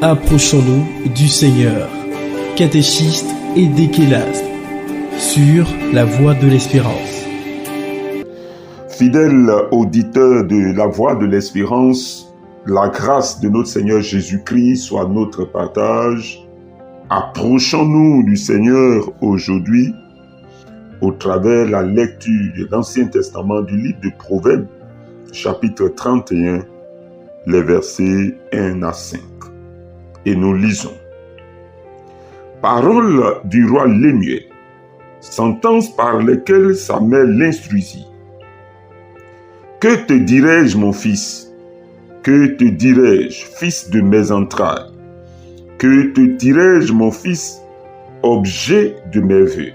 Approchons-nous du Seigneur. Catéchistes et déchélastes sur la voie de l'espérance. Fidèles auditeurs de la voie de l'espérance, la grâce de notre Seigneur Jésus-Christ soit notre partage. Approchons-nous du Seigneur aujourd'hui au travers de la lecture de l'Ancien Testament du livre de Proverbes, chapitre 31, les versets 1 à 5. Et nous lisons. Parole du roi Lémuel, sentence par lesquelles sa mère l'instruisit. Que te dirai-je, mon fils? Que te dirai-je, fils de mes entrailles? Que te dirai-je, mon fils, objet de mes vœux?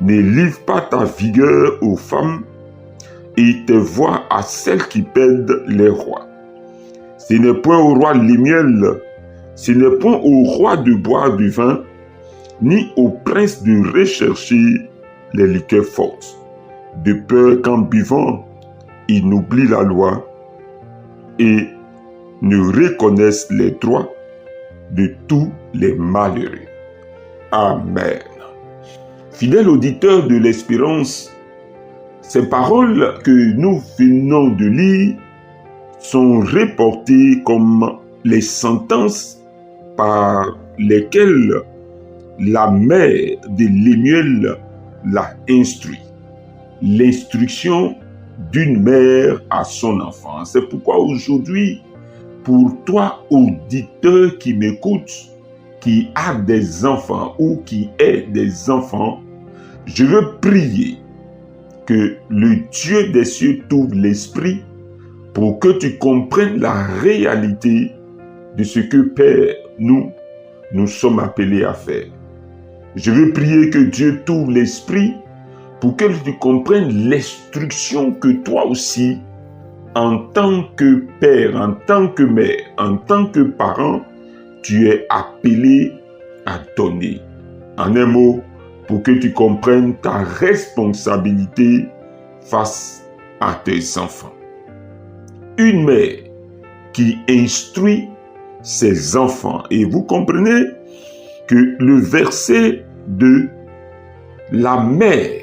Ne livre pas ta vigueur aux femmes et tes voix à celles qui perdent les rois. Ce n'est point au roi Lémuel, ce n'est point au roi de boire du vin, ni au prince de rechercher les liqueurs fortes, de peur qu'en buvant, il n'oublie la loi et ne reconnaisse les droits de tous les malheureux. Amen. Fidèles auditeurs de l'espérance, ces paroles que nous venons de lire sont reportées comme les sentences par lesquelles la mère de Lémuel l'a instruit. L'instruction d'une mère à son enfant. C'est pourquoi aujourd'hui, pour toi, auditeur qui m'écoute, qui a des enfants ou qui est des enfants, je veux prier que le Dieu des cieux t'ouvre l'esprit pour que tu comprennes la réalité de ce que, Père, nous sommes appelés à faire. Je veux prier que Dieu t'ouvre l'esprit pour que tu comprennes l'instruction que toi aussi, en tant que père, en tant que mère, en tant que parent, tu es appelé à donner. En un mot, pour que tu comprennes ta responsabilité face à tes enfants. Une mère qui instruit ses enfants. Et vous comprenez que le verset de la mère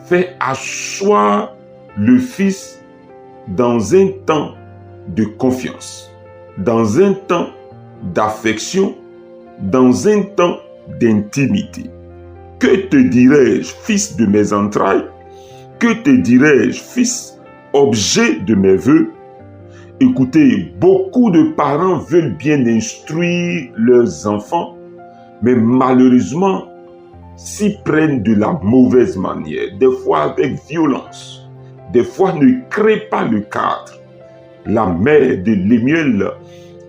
fait asseoir le fils dans un temps de confiance, dans un temps d'affection, dans un temps d'intimité. Que te dirai-je, fils de mes entrailles? Que te dirai-je, fils, objet de mes vœux? Écoutez, beaucoup de parents veulent bien instruire leurs enfants, mais malheureusement, s'y prennent de la mauvaise manière, des fois avec violence, des fois ne créent pas le cadre. La mère de Lémuel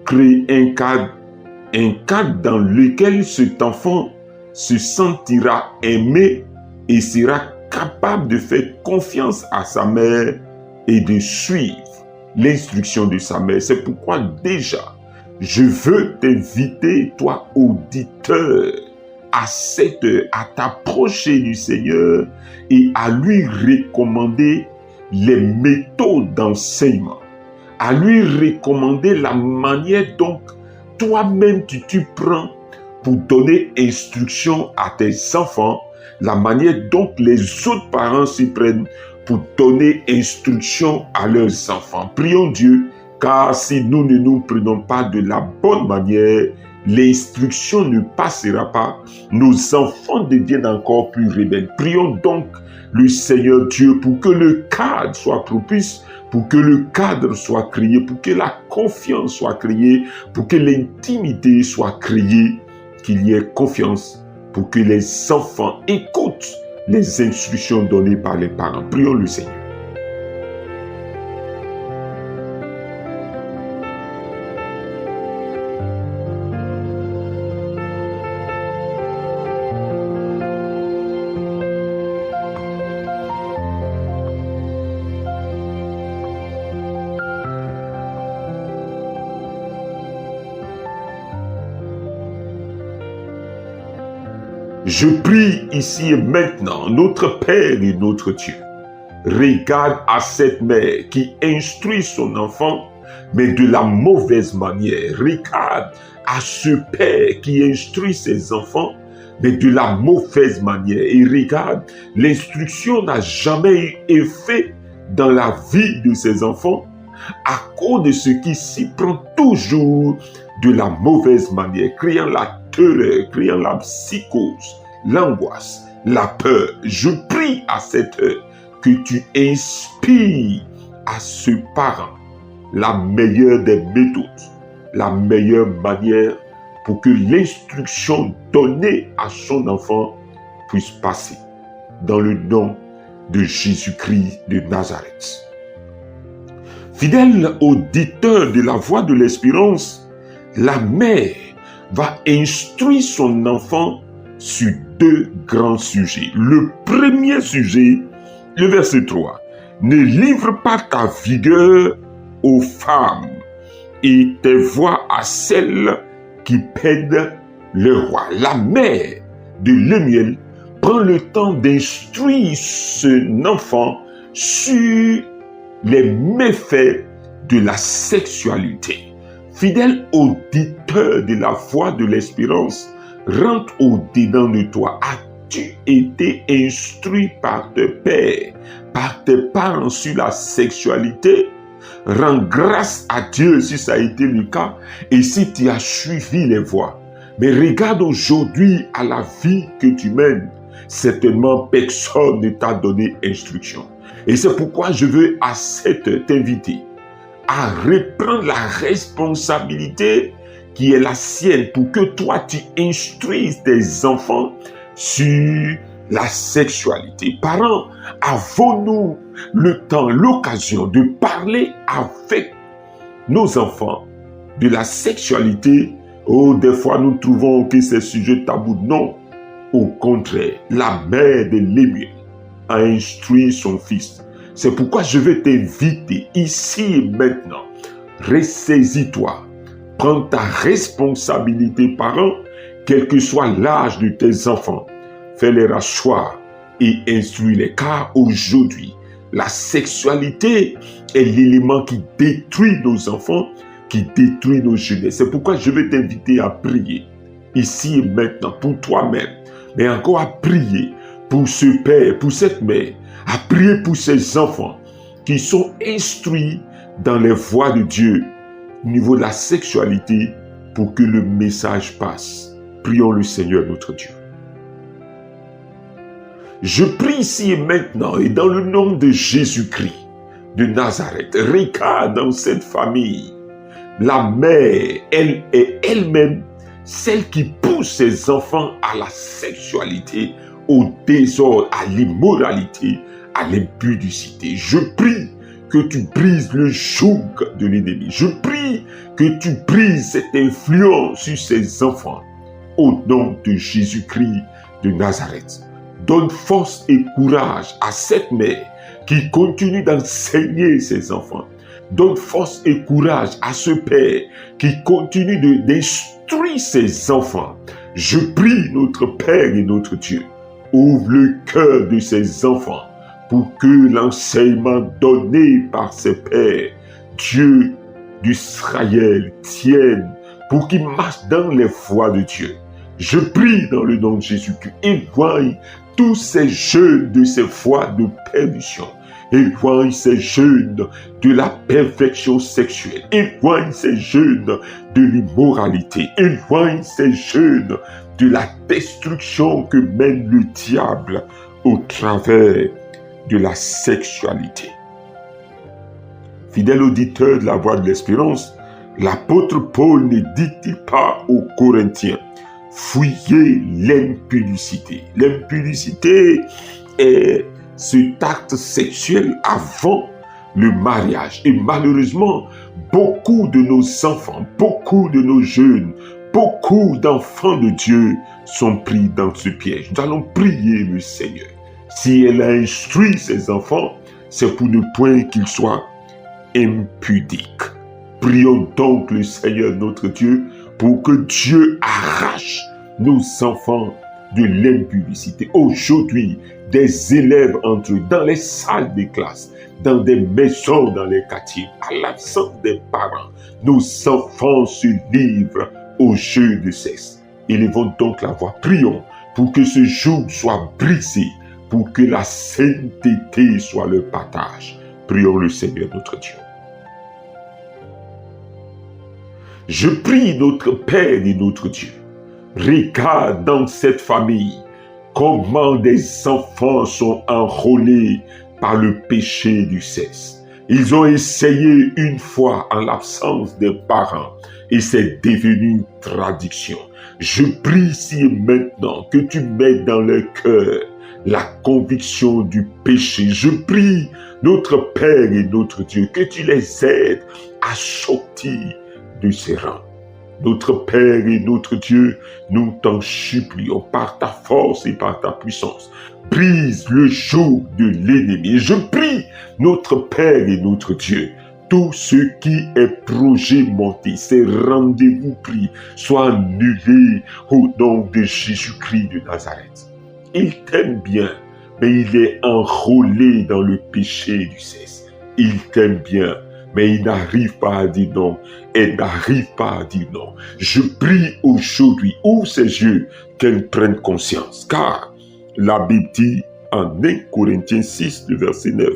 crée un cadre dans lequel cet enfant se sentira aimé et sera capable de faire confiance à sa mère et de suivre l'instruction de sa mère. C'est pourquoi déjà, je veux t'inviter, toi auditeur, à cette heure, à t'approcher du Seigneur et à lui recommander les méthodes d'enseignement, à lui recommander la manière dont toi-même tu prends pour donner instruction à tes enfants, la manière dont les autres parents s'y prennent pour donner instruction à leurs enfants. Prions Dieu, car si nous ne nous prenons pas de la bonne manière, l'instruction ne passera pas, nos enfants deviennent encore plus rebelles. Prions donc le Seigneur Dieu pour que le cadre soit propice, pour que le cadre soit créé, pour que la confiance soit créée, pour que l'intimité soit créée, qu'il y ait confiance, pour que les enfants écoutent les instructions données par les parents. Prions le Seigneur. Je prie ici et maintenant, notre Père et notre Dieu, regarde à cette mère qui instruit son enfant mais de la mauvaise manière. Regarde à ce père qui instruit ses enfants, mais de la mauvaise manière. Et regarde, l'instruction n'a jamais eu effet dans la vie de ses enfants à cause de ce qui s'y prend toujours de la mauvaise manière, créant la terreur, créant la psychose, l'angoisse, la peur. Je prie à cette heure que tu inspires à ce parent la meilleure des méthodes, la meilleure manière pour que l'instruction donnée à son enfant puisse passer dans le nom de Jésus-Christ de Nazareth. Fidèle auditeur de la voix de l'espérance, la mère va instruire son enfant sur 2 grands sujets. Le premier sujet, le verset 3, « Ne livre pas ta vigueur aux femmes et tes voix à celles qui pèdent le roi. » La mère de Lemuel prend le temps d'instruire son enfant sur les méfaits de la sexualité. Fidèle auditeur de la voix de l'espérance, rentre au-dedans de toi. As-tu été instruit par tes pères, par tes parents sur la sexualité? Rends grâce à Dieu si ça a été le cas et si tu as suivi les voies. Mais regarde aujourd'hui à la vie que tu mènes. Certainement, personne ne t'a donné instruction. Et c'est pourquoi je veux à cette heure t'inviter à reprendre la responsabilité qui est la sienne pour que toi tu instruises tes enfants sur la sexualité. Parents, avons-nous le temps, l'occasion de parler avec nos enfants de la sexualité? Oh, des fois nous trouvons que c'est sujet tabou. Non, au contraire, la mère de Lemuel a instruit son fils. C'est pourquoi je vais t'inviter ici et maintenant. Ressaisis-toi. Prends ta responsabilité, parent, quel que soit l'âge de tes enfants. Fais-les rasseoir et instruis-les. Car aujourd'hui, la sexualité est l'élément qui détruit nos enfants, qui détruit nos jeunesses. C'est pourquoi je vais t'inviter à prier ici et maintenant pour toi-même, mais encore à prier pour ce père, pour cette mère, à prier pour ces enfants qui sont instruits dans les voies de Dieu au niveau de la sexualité pour que le message passe. Prions le Seigneur notre Dieu. Je prie ici et maintenant et dans le nom de Jésus-Christ de Nazareth, regarde dans cette famille, la mère, elle est elle-même celle qui pousse ses enfants à la sexualité, au désordre, à l'immoralité, à l'impudicité. Je prie que tu brises le joug de l'ennemi. Je prie que tu brises cette influence sur ses enfants. Au nom de Jésus-Christ de Nazareth, donne force et courage à cette mère qui continue d'enseigner ses enfants. Donne force et courage à ce père qui continue d'instruire ses enfants. Je prie notre Père et notre Dieu, ouvre le cœur de ses enfants pour que l'enseignement donné par ses pères, Dieu d'Israël, tienne, pour qu'ils marchent dans les voies de Dieu. Je prie dans le nom de Jésus-Christ, éloigne tous ces jeunes de ces voies de perdition. Éloigne ces jeunes de la perfection sexuelle. Éloigne ces jeunes de l'immoralité. Éloigne ces jeunes de la destruction que mène le diable au travers de la sexualité. Fidèle auditeur de la voix de l'espérance, l'apôtre Paul ne dit-il pas aux Corinthiens: fuyez l'impudicité. L'impudicité est cet acte sexuel avant le mariage. Et malheureusement, beaucoup de nos enfants, beaucoup de nos jeunes, beaucoup d'enfants de Dieu sont pris dans ce piège. Nous allons prier le Seigneur. Si elle a instruit ses enfants, c'est pour ne point qu'ils soient impudiques. Prions donc le Seigneur notre Dieu pour que Dieu arrache nos enfants de l'impudicité. Aujourd'hui, des élèves entre eux, dans les salles de classe, dans des maisons, dans les quartiers, à l'absence des parents. Nos enfants se livrent au jeu de sexe. Élevons donc la voix, prions pour que ce joug soit brisé, pour que la sainteté soit le partage. Prions le Seigneur notre Dieu. Je prie notre Père et notre Dieu. Regarde dans cette famille comment des enfants sont enrôlés par le péché du sexe. Ils ont essayé une fois en l'absence des parents et c'est devenu tradition. Je prie ici et maintenant que tu mettes dans leur cœur la conviction du péché. Je prie notre Père et notre Dieu que tu les aides à sortir de ces rangs. Notre Père et notre Dieu, nous t'en supplions par ta force et par ta puissance. Brise le joug de l'ennemi. Je prie notre Père et notre Dieu. Tout ce qui est projet monté, ces rendez-vous pris, soient annulés au nom de Jésus-Christ de Nazareth. Il t'aime bien, mais il est enrôlé dans le péché du sexe. Il t'aime bien, mais il n'arrive pas à dire non. Elle n'arrive pas à dire non. Je prie aujourd'hui, ouvre ses yeux, qu'elle prenne conscience. Car la Bible dit en 1 Corinthiens 6, le verset 9.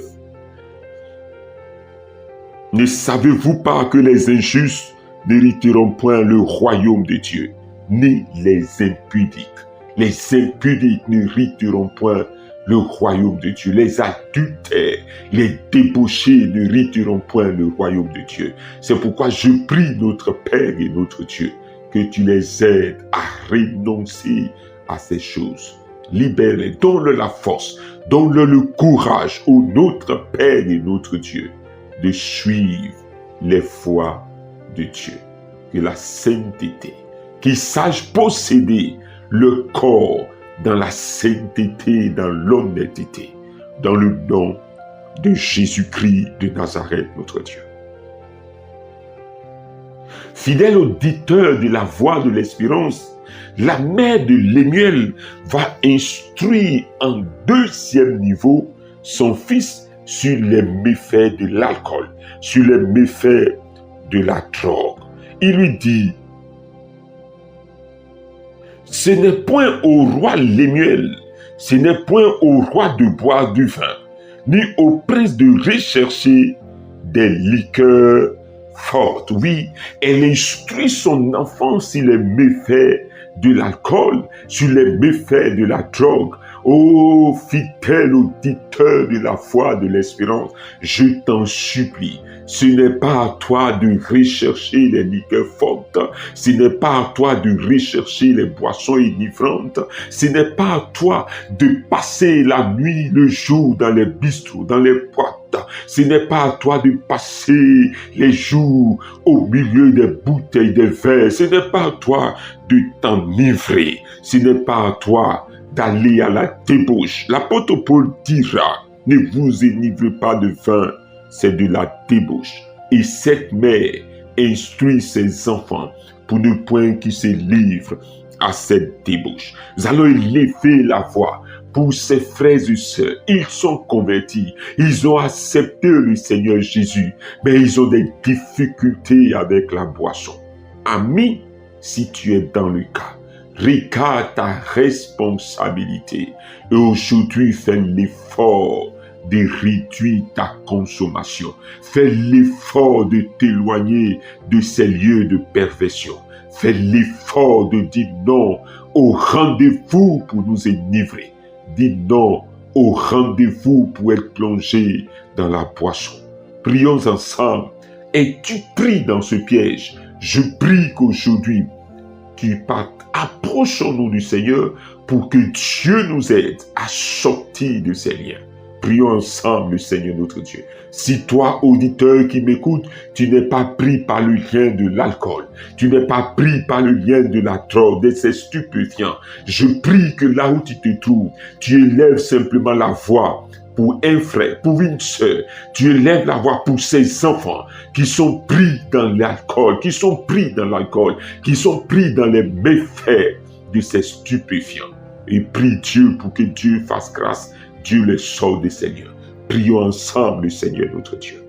Ne savez-vous pas que les injustes n'hériteront point le royaume de Dieu, ni les impudiques. Les impudiques n'hériteront point le royaume de Dieu. Les adultères, les débauchés n'hériteront point le royaume de Dieu. C'est pourquoi je prie notre Père et notre Dieu que tu les aides à renoncer à ces choses. Libère-les, donne-leur la force, donne-leur le courage au notre Père et notre Dieu de suivre les voies de Dieu. Que la sainteté, qu'ils sachent posséder le corps dans la sainteté, dans l'honnêteté, dans le nom de Jésus-Christ de Nazareth, notre Dieu. Fidèle auditeur de la voix de l'espérance, la mère de Lémuel va instruire en deuxième niveau son fils sur les méfaits de l'alcool, sur les méfaits de la drogue. Il lui dit: ce n'est point au roi Lémuel, ce n'est point au roi de boire du vin, ni au prince de rechercher des liqueurs fortes. Oui, elle instruit son enfant sur les méfaits de l'alcool, sur les méfaits de la drogue. Ô fidèle auditeur de la foi de l'espérance, je t'en supplie, ce n'est pas à toi de rechercher les liqueurs fortes, ce n'est pas à toi de rechercher les boissons enivrantes, ce n'est pas à toi de passer la nuit, le jour dans les bistrots, dans les boîtes, ce n'est pas à toi de passer les jours au milieu des bouteilles de verre, ce n'est pas à toi de t'enivrer, ce n'est pas à toi d'aller à la débauche. L'apôtre Paul dira: ne vous enivrez pas de vin, c'est de la débauche. Et cette mère instruit ses enfants pour ne point qu'ils se livrent à cette débauche. Nous allons élever la voix pour ses frères et sœurs. Ils sont convertis, ils ont accepté le Seigneur Jésus, mais ils ont des difficultés avec la boisson. Ami, si tu es dans le cas, regarde ta responsabilité et aujourd'hui fais l'effort de réduire ta consommation. Fais l'effort de t'éloigner de ces lieux de perversion. Fais l'effort de dire non au rendez-vous pour nous enivrer. Dis non au rendez-vous pour être plongé dans la boisson. Prions ensemble et tu pries dans ce piège. Je prie qu'aujourd'hui tu partes. Approchons-nous du Seigneur pour que Dieu nous aide à sortir de ces liens. Prions ensemble le Seigneur notre Dieu. Si toi, auditeur qui m'écoute, tu n'es pas pris par le lien de l'alcool, tu n'es pas pris par le lien de la drogue, de ces stupéfiants, je prie que là où tu te trouves, tu élèves simplement la voix pour un frère, pour une sœur. Tu élèves la voix pour ces enfants qui sont pris dans l'alcool, qui sont pris dans les méfaits de ces stupéfiants. Et prie Dieu pour que Dieu fasse grâce Dieu les sort des seigneurs. Prions ensemble, Seigneur notre Dieu.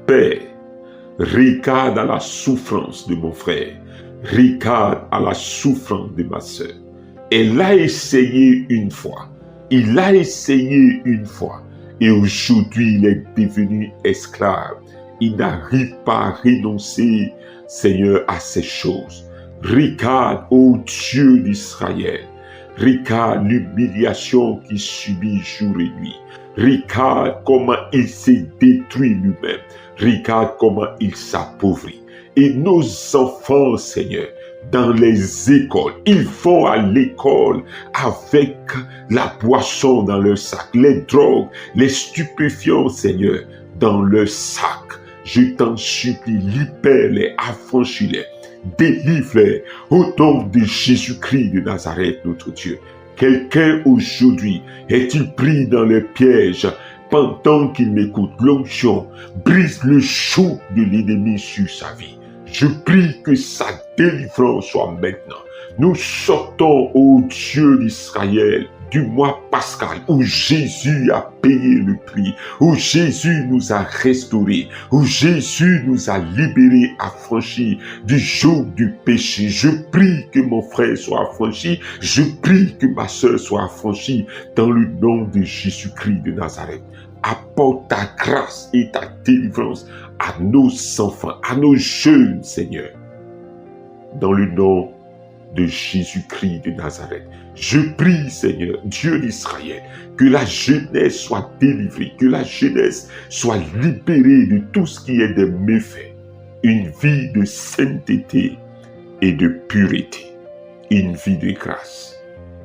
Père, regarde à la souffrance de mon frère. Regarde à la souffrance de ma sœur. Elle a essayé une fois. Il a essayé une fois. Et aujourd'hui, il est devenu esclave. Il n'arrive pas à renoncer, Seigneur, à ces choses. Regarde, ô Dieu d'Israël. Regarde l'humiliation qu'il subit jour et nuit. Regarde comment il s'est détruit lui-même. Regarde comment il s'appauvrit. Et nos enfants, Seigneur, dans les écoles, ils vont à l'école avec la boisson dans leur sac, les drogues, les stupéfiants, Seigneur, dans leur sac. Je t'en supplie, libère-les, affranchis-les, délivre-les au nom de Jésus-Christ de Nazareth, notre Dieu. Quelqu'un aujourd'hui est-il pris dans les pièges pendant qu'il m'écoute? L'onction brise le joug de l'ennemi sur sa vie. Je prie que sa délivrance soit maintenant. Nous sortons, ô Dieu d'Israël, du mois pascal où Jésus a payé le prix, où Jésus nous a restaurés, où Jésus nous a libérés, affranchis du joug du péché. Je prie que mon frère soit affranchi, je prie que ma sœur soit affranchie dans le nom de Jésus-Christ de Nazareth. Apporte ta grâce et ta délivrance à nos enfants, à nos jeunes, Seigneur, dans le nom de Jésus-Christ de Nazareth. Je prie, Seigneur, Dieu d'Israël, que la jeunesse soit délivrée, que la jeunesse soit libérée de tout ce qui est des méfaits. Une vie de sainteté et de pureté. Une vie de grâce.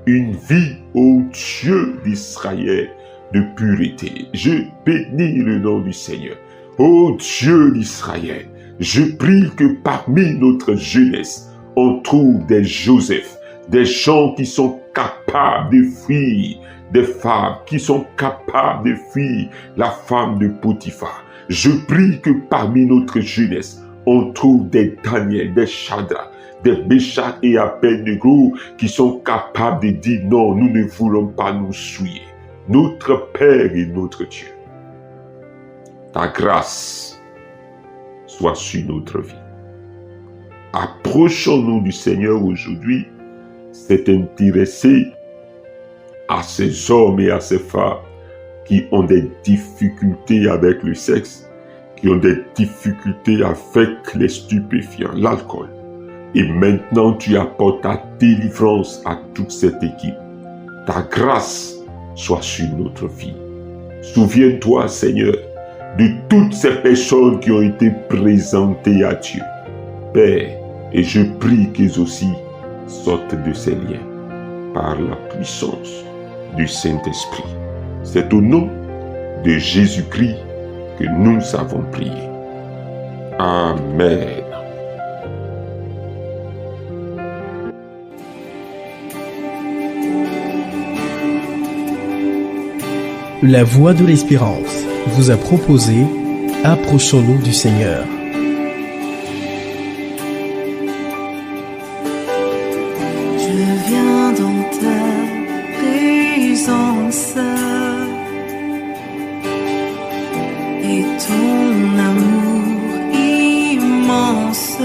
Une vie, ô Dieu d'Israël, de pureté. Je bénis le nom du Seigneur. Ô Dieu d'Israël, je prie que parmi notre jeunesse, on trouve des Joseph, des gens qui sont capables de fuir, des femmes qui sont capables de fuir la femme de Potiphar. Je prie que parmi notre jeunesse, on trouve des Daniel, des Shadrach, des Meshach et Abednego qui sont capables de dire non, nous ne voulons pas nous souiller. Notre Père et notre Dieu, ta grâce soit sur notre vie. Approchons-nous du Seigneur aujourd'hui, s'est intéressé à ces hommes et à ces femmes qui ont des difficultés avec le sexe, qui ont des difficultés avec les stupéfiants, l'alcool. Et maintenant, tu apportes ta délivrance à toute cette équipe. Ta grâce soit sur notre vie. Souviens-toi, Seigneur, de toutes ces personnes qui ont été présentées à Dieu. Père, et je prie qu'ils aussi sortent de ces liens par la puissance du Saint-Esprit. C'est au nom de Jésus-Christ que nous avons prié. Amen. La Voix de l'Espérance vous a proposé Approchons-nous du Seigneur. Je viens dans ta présence et ton amour immense